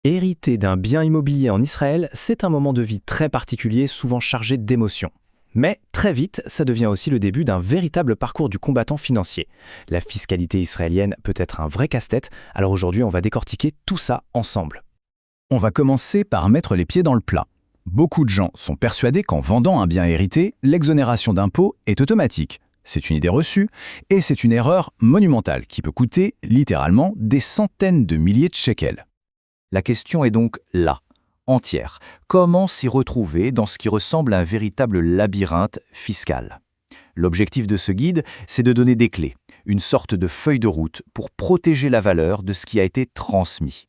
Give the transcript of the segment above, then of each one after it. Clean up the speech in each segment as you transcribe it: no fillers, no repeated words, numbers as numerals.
Hériter d'un bien immobilier en Israël, c'est un moment de vie très particulier, souvent chargé d'émotions. Mais très vite, ça devient aussi le début d'un véritable parcours du combattant financier. La fiscalité israélienne peut être un vrai casse-tête, alors aujourd'hui on va décortiquer tout ça ensemble. On va commencer par mettre les pieds dans le plat. Beaucoup de gens sont persuadés qu'en vendant un bien hérité, l'exonération d'impôts est automatique. C'est une idée reçue et c'est une erreur monumentale qui peut coûter littéralement des centaines de milliers de shekels. La question est donc là, entière. Comment s'y retrouver dans ce qui ressemble à un véritable labyrinthe fiscal? L'objectif de ce guide, c'est de donner des clés, une sorte de feuille de route pour protéger la valeur de ce qui a été transmis.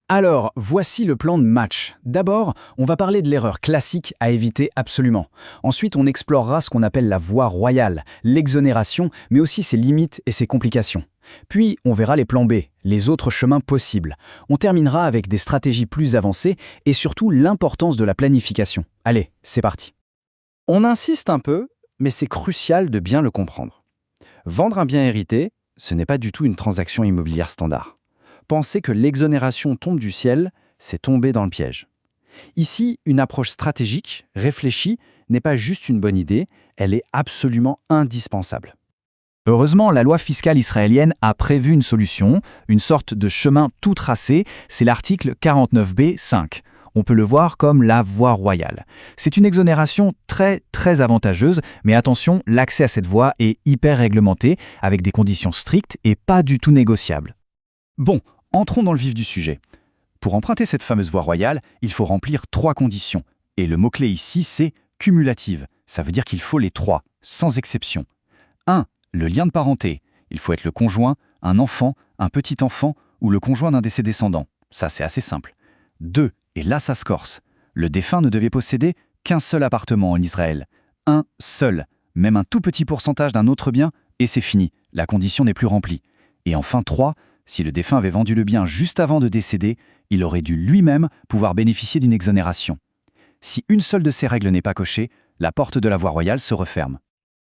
Alors, voici le plan de match. D'abord, on va parler de l'erreur classique à éviter absolument. Ensuite, on explorera ce qu'on appelle la voie royale, l'exonération, mais aussi ses limites et ses complications. Puis, on verra les plans B, les autres chemins possibles. On terminera avec des stratégies plus avancées et surtout l'importance de la planification. Allez, c'est parti. On insiste un peu, mais c'est crucial de bien le comprendre. Vendre un bien hérité, ce n'est pas du tout une transaction immobilière standard. Penser que l'exonération tombe du ciel, c'est tomber dans le piège. Ici, une approche stratégique, réfléchie, n'est pas juste une bonne idée, elle est absolument indispensable. Heureusement, la loi fiscale israélienne a prévu une solution, une sorte de chemin tout tracé, c'est l'article 49b-5. On peut le voir comme la voie royale. C'est une exonération très avantageuse, mais attention, l'accès à cette voie est hyper réglementé, avec des conditions strictes et pas du tout négociables. Bon, entrons dans le vif du sujet. Pour emprunter cette fameuse voie royale, il faut remplir 3 conditions. Et le mot-clé ici, c'est cumulative. Ça veut dire qu'il faut les 3, sans exception. 1. Le lien de parenté. Il faut être le conjoint, un enfant, un petit-enfant ou le conjoint d'un de ses descendants. Ça, c'est assez simple. 2. Et là, ça se corse. Le défunt ne devait posséder qu'un seul appartement en Israël. Un seul. Même un tout petit pourcentage d'un autre bien, et c'est fini. La condition n'est plus remplie. Et enfin 3. Si le défunt avait vendu le bien juste avant de décéder, il aurait dû lui-même pouvoir bénéficier d'une exonération. Si une seule de ces règles n'est pas cochée, la porte de la voie royale se referme.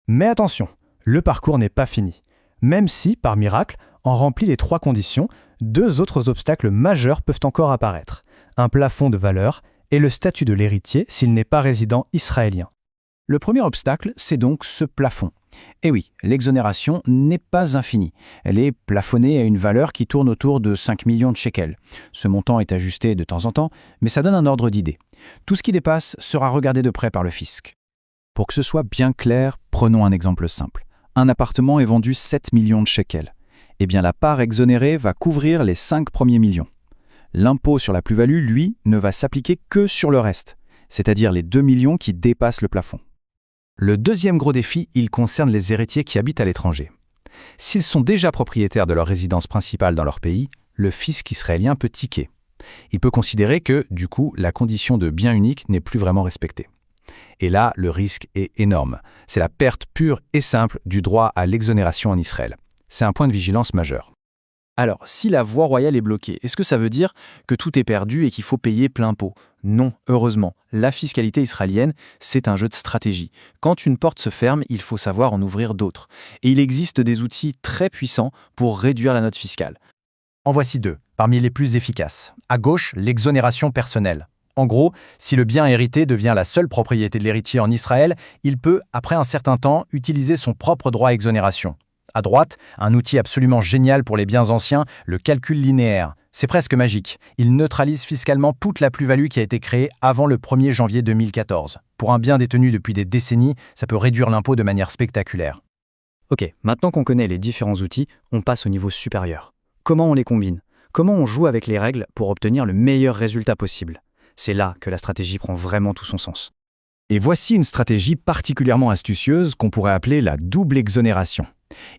Mais attention, le parcours n'est pas fini. Même si, par miracle, en remplit les 3 conditions, 2 autres obstacles majeurs peuvent encore apparaître. Un plafond de valeur et le statut de l'héritier s'il n'est pas résident israélien. Le premier obstacle, c'est donc ce plafond. Et oui, l'exonération n'est pas infinie. Elle est plafonnée à une valeur qui tourne autour de 5 millions de shekels. Ce montant est ajusté de temps en temps, mais ça donne un ordre d'idée. Tout ce qui dépasse sera regardé de près par le fisc. Pour que ce soit bien clair, prenons un exemple simple. Un appartement est vendu 7 millions de shekels. Eh bien, la part exonérée va couvrir les 5 premiers millions. L'impôt sur la plus-value, lui, ne va s'appliquer que sur le reste, c'est-à-dire les 2 millions qui dépassent le plafond. Le deuxième gros défi, il concerne les héritiers qui habitent à l'étranger. S'ils sont déjà propriétaires de leur résidence principale dans leur pays, le fisc israélien peut tiquer. Il peut considérer que, du coup, la condition de bien unique n'est plus vraiment respectée. Et là, le risque est énorme. C'est la perte pure et simple du droit à l'exonération en Israël. C'est un point de vigilance majeur. Alors, si la voie royale est bloquée, est-ce que ça veut dire que tout est perdu et qu'il faut payer plein pot? Non, heureusement. La fiscalité israélienne, c'est un jeu de stratégie. Quand une porte se ferme, il faut savoir en ouvrir d'autres. Et il existe des outils très puissants pour réduire la note fiscale. En voici 2, parmi les plus efficaces. À gauche, l'exonération personnelle. En gros, si le bien hérité devient la seule propriété de l'héritier en Israël, il peut, après un certain temps, utiliser son propre droit à exonération. À droite, un outil absolument génial pour les biens anciens, le calcul linéaire. C'est presque magique. Il neutralise fiscalement toute la plus-value qui a été créée avant le 1er janvier 2014. Pour un bien détenu depuis des décennies, ça peut réduire l'impôt de manière spectaculaire. Ok, maintenant qu'on connaît les différents outils, on passe au niveau supérieur. Comment on les combine? Comment on joue avec les règles pour obtenir le meilleur résultat possible? C'est là que la stratégie prend vraiment tout son sens. Et voici une stratégie particulièrement astucieuse qu'on pourrait appeler la double exonération.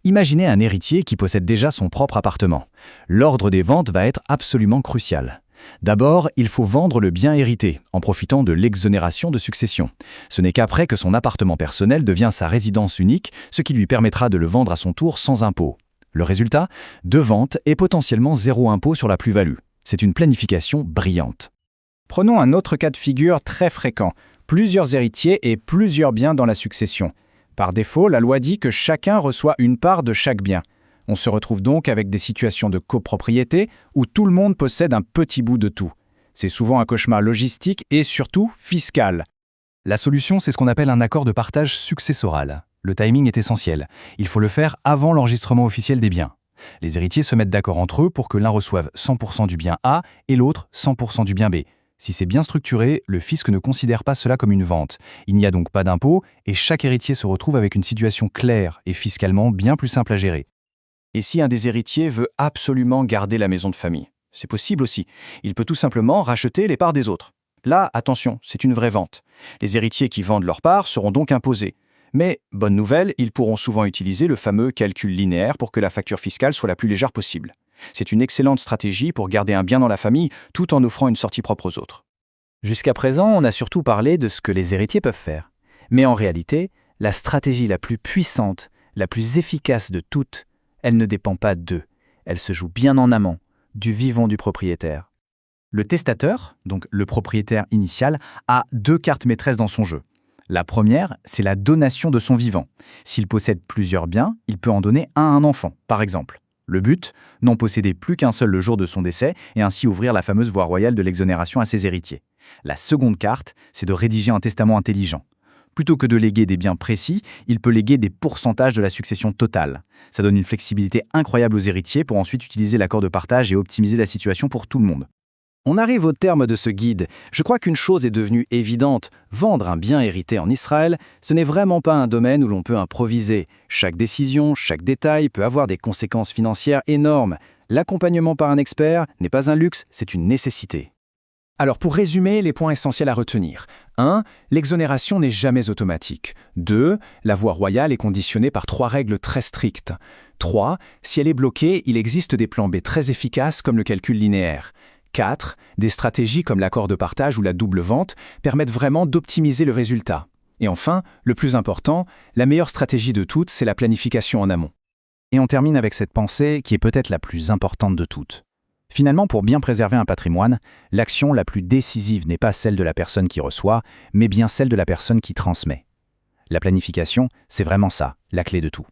Imaginez un héritier qui possède déjà son propre appartement. L'ordre des ventes va être absolument crucial. D'abord, il faut vendre le bien hérité, en profitant de l'exonération de succession. Ce n'est qu'après que son appartement personnel devient sa résidence unique, ce qui lui permettra de le vendre à son tour sans impôt. Le résultat? 2 ventes et potentiellement 0 impôt sur la plus-value. C'est une planification brillante. Prenons un autre cas de figure très fréquent. Plusieurs héritiers et plusieurs biens dans la succession. Par défaut, la loi dit que chacun reçoit une part de chaque bien. On se retrouve donc avec des situations de copropriété où tout le monde possède un petit bout de tout. C'est souvent un cauchemar logistique et surtout fiscal. La solution, c'est ce qu'on appelle un accord de partage successoral. Le timing est essentiel. Il faut le faire avant l'enregistrement officiel des biens. Les héritiers se mettent d'accord entre eux pour que l'un reçoive 100% du bien A et l'autre 100% du bien B. Si c'est bien structuré, le fisc ne considère pas cela comme une vente. Il n'y a donc pas d'impôt et chaque héritier se retrouve avec une situation claire et fiscalement bien plus simple à gérer. Et si un des héritiers veut absolument garder la maison de famille? C'est possible aussi. Il peut tout simplement racheter les parts des autres. Là, attention, c'est une vraie vente. Les héritiers qui vendent leurs parts seront donc imposés. Mais, bonne nouvelle, ils pourront souvent utiliser le fameux calcul linéaire pour que la facture fiscale soit la plus légère possible. C'est une excellente stratégie pour garder un bien dans la famille tout en offrant une sortie propre aux autres. Jusqu'à présent, on a surtout parlé de ce que les héritiers peuvent faire. Mais en réalité, la stratégie la plus puissante, la plus efficace de toutes, elle ne dépend pas d'eux. Elle se joue bien en amont, du vivant du propriétaire. Le testateur, donc le propriétaire initial, a 2 cartes maîtresses dans son jeu. La première, c'est la donation de son vivant. S'il possède plusieurs biens, il peut en donner un à un enfant, par exemple. Le but, n'en posséder plus qu'un seul le jour de son décès et ainsi ouvrir la fameuse voie royale de l'exonération à ses héritiers. La seconde carte, c'est de rédiger un testament intelligent. Plutôt que de léguer des biens précis, il peut léguer des pourcentages de la succession totale. Ça donne une flexibilité incroyable aux héritiers pour ensuite utiliser l'accord de partage et optimiser la situation pour tout le monde. On arrive au terme de ce guide. Je crois qu'une chose est devenue évidente. Vendre un bien hérité en Israël, ce n'est vraiment pas un domaine où l'on peut improviser. Chaque décision, chaque détail peut avoir des conséquences financières énormes. L'accompagnement par un expert n'est pas un luxe, c'est une nécessité. Alors pour résumer, les points essentiels à retenir. 1. L'exonération n'est jamais automatique. 2. La voie royale est conditionnée par 3 règles très strictes. 3. Si elle est bloquée, il existe des plans B très efficaces comme le calcul linéaire. 4. Des stratégies comme l'accord de partage ou la double vente permettent vraiment d'optimiser le résultat. Et enfin, le plus important, la meilleure stratégie de toutes, c'est la planification en amont. Et on termine avec cette pensée qui est peut-être la plus importante de toutes. Finalement, pour bien préserver un patrimoine, l'action la plus décisive n'est pas celle de la personne qui reçoit, mais bien celle de la personne qui transmet. La planification, c'est vraiment ça, la clé de tout.